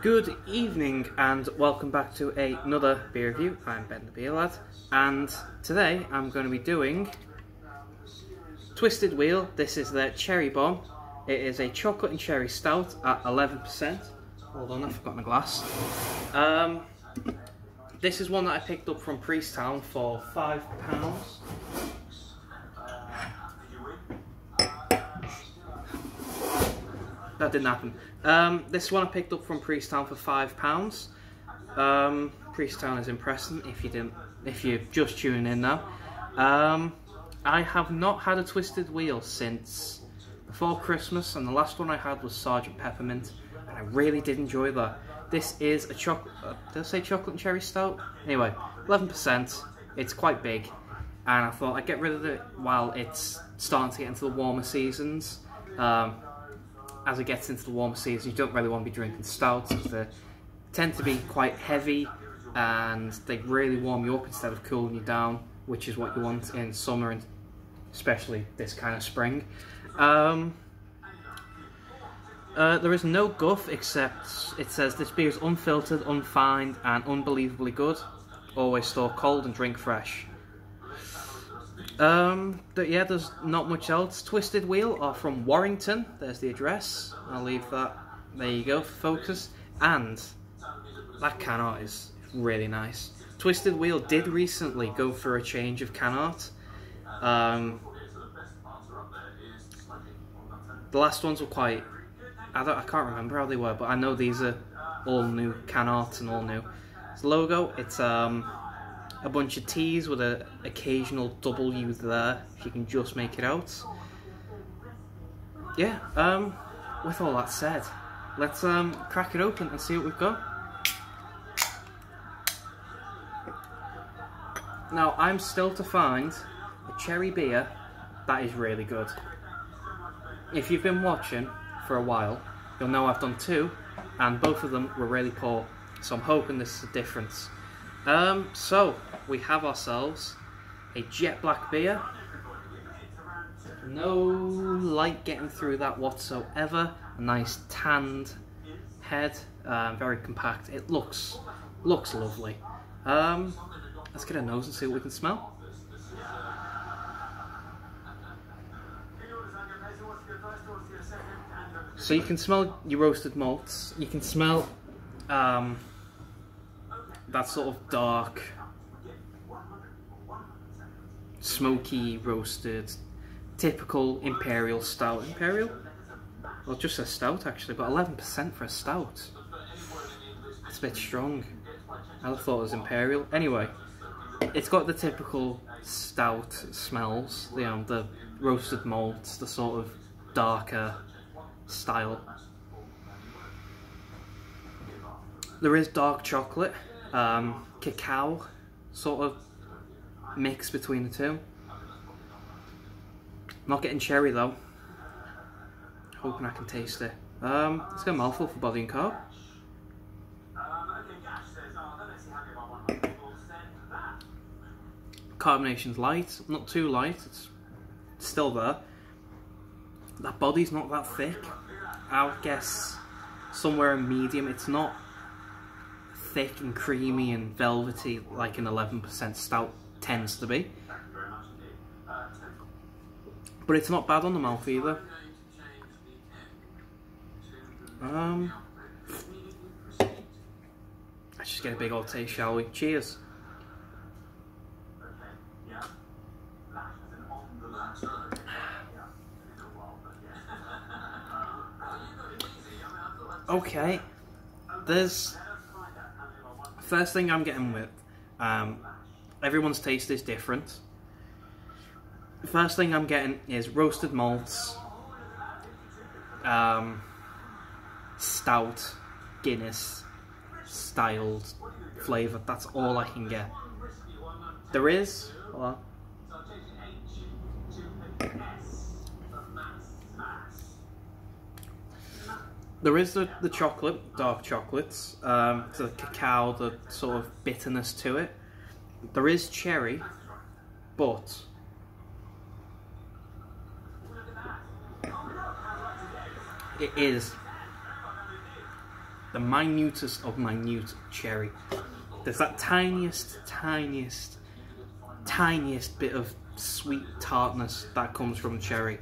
Good evening and welcome back to another beer review. I'm Ben the Beer Lad, and today I'm going to be doing Twisted Wheel. This is the Cherry Bomb. It is a chocolate and cherry stout at 11%. Hold on, I forgot my glass. This is one that I picked up from Priesttown for £5. That didn't happen. This one I picked up from Priesttown for £5. Priesttown is in Preston. If you're just tuning in now, I have not had a Twisted Wheel since before Christmas, and the last one I had was Sergeant Peppermint, and I really did enjoy that. This is a chocolate. Did I say chocolate and cherry stout? Anyway, 11%. It's quite big, and I thought I'd get rid of it while it's starting to get into the warmer seasons. As it gets into the warmer season, you don't really want to be drinking stouts because they tend to be quite heavy and they really warm you up instead of cooling you down, which is what you want in summer and especially this kind of spring. There is no guff, except it says this beer is unfiltered, unfined and unbelievably good. Always store cold and drink fresh. But yeah, there's not much else. Twisted Wheel are from Warrington. There's the address. I'll leave that. There you go for focus. And that can art is really nice. Twisted Wheel did recently go for a change of can art. The last ones were quite... I can't remember how they were, but I know these are all new can art and all new. It's logo. It's a bunch of T's with an occasional W there, if you can just make it out. Yeah, with all that said, let's crack it open and see what we've got. Now, I'm still to find a cherry beer that is really good. If you've been watching for a while, you'll know I've done two, and both of them were really poor, so I'm hoping this is a difference. So we have ourselves a jet black beer. No light getting through that whatsoever. A nice tanned head, very compact. It looks lovely. Let's get a nose and see what we can smell. So you can smell your roasted malts. You can smell that sort of dark, smoky, roasted, typical imperial stout. Imperial? Well, it just says stout actually, but 11% for a stout. It's a bit strong. I thought it was imperial. Anyway, it's got the typical stout smells, you know, the roasted malts, the sort of darker style. There is dark chocolate, cacao sort of mix between the two. Not getting cherry though. Hoping I can taste it. It's got a mouthful for body and carb. Carbonation's light, not too light, it's still there. That body's not that thick. I would guess somewhere in medium. It's not thick and creamy and velvety like an 11% stout tends to be. But it's not bad on the mouth either. Let's just get a big old taste, shall we? Cheers. Okay, there's... First thing I'm getting with, everyone's taste is different. The first thing I'm getting is roasted malts, stout, Guinness styled flavour. That's all I can get. There is... Hold on. There is the chocolate, dark chocolates, the cacao, the sort of bitterness to it. There is cherry, but it is the minutest of minute cherry. There's that tiniest bit of sweet tartness that comes from cherry.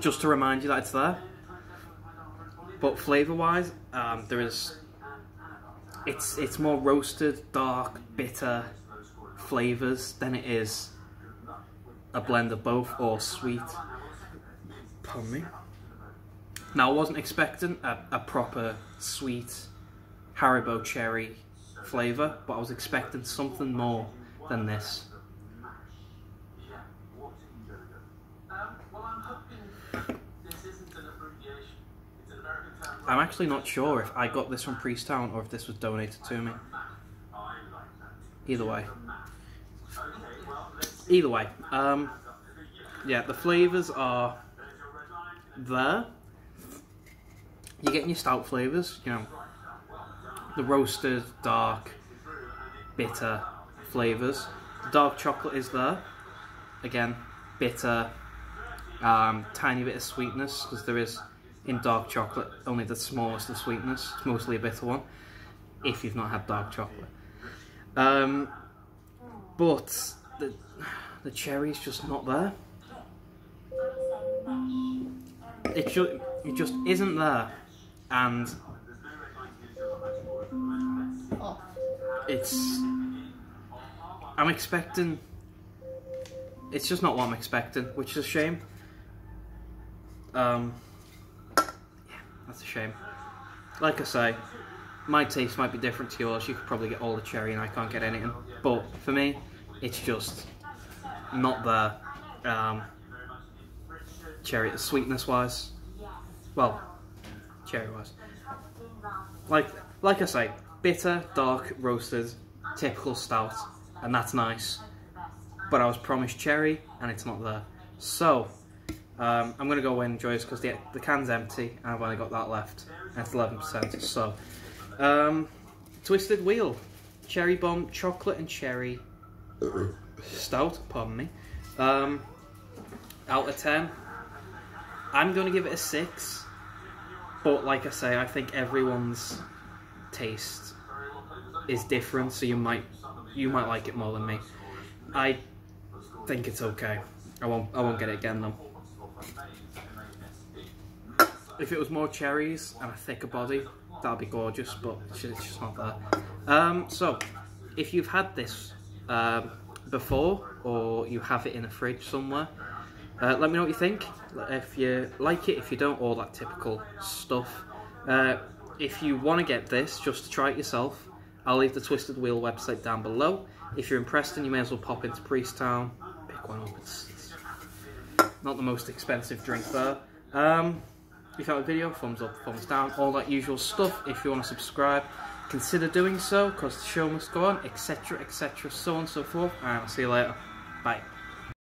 Just to remind you that it's there. But flavour-wise, it's more roasted, dark, bitter flavours than it is a blend of both, or sweet. Pardon me. Now, I wasn't expecting a proper sweet Haribo cherry flavour, but I was expecting something more than this. I'm actually not sure if I got this from Priesttown or if this was donated to me. Either way. Yeah, the flavours are there. You're getting your stout flavours, you know, the roasted, dark, bitter flavours. The dark chocolate is there. Again, bitter, tiny bit of sweetness, because there is, in dark chocolate, only the smallest of sweetness. It's mostly a bitter one, if you've not had dark chocolate. But the cherry's just not there. It just isn't there, and I'm expecting. It's just not what I'm expecting, which is a shame. Yeah, that's a shame. Like I say, my taste might be different to yours. You could probably get all the cherry and I can't get anything. But for me, it's just not there. Cherry, sweetness-wise. Well, cherry-wise. Like I say, bitter, dark, roasted, typical stout, and that's nice. But I was promised cherry, and it's not there. So, I'm going to go away and enjoy this because the can's empty, and I've only got that left, and it's 11%. So, Twisted Wheel, Cherry Bomb, Chocolate and Cherry Stout, pardon me. Out of 10, I'm going to give it a 6. But like I say, I think everyone's taste is different, so you might like it more than me. I think it's okay. I won't get it again though. If it was more cherries and a thicker body, that'd be gorgeous, but it's just not there. So, if you've had this before, or you have it in a fridge somewhere, let me know what you think. If you like it, if you don't, all that typical stuff. If you want to get this, just to try it yourself, I'll leave the Twisted Wheel website down below. If you're impressed, then you may as well pop into Priesttown, pick one up. It's not the most expensive drink there. If you found the video, thumbs up, thumbs down, all that usual stuff. If you want to subscribe, consider doing so, because the show must go on, etc, etc, so on and so forth. And I'll see you later. Bye.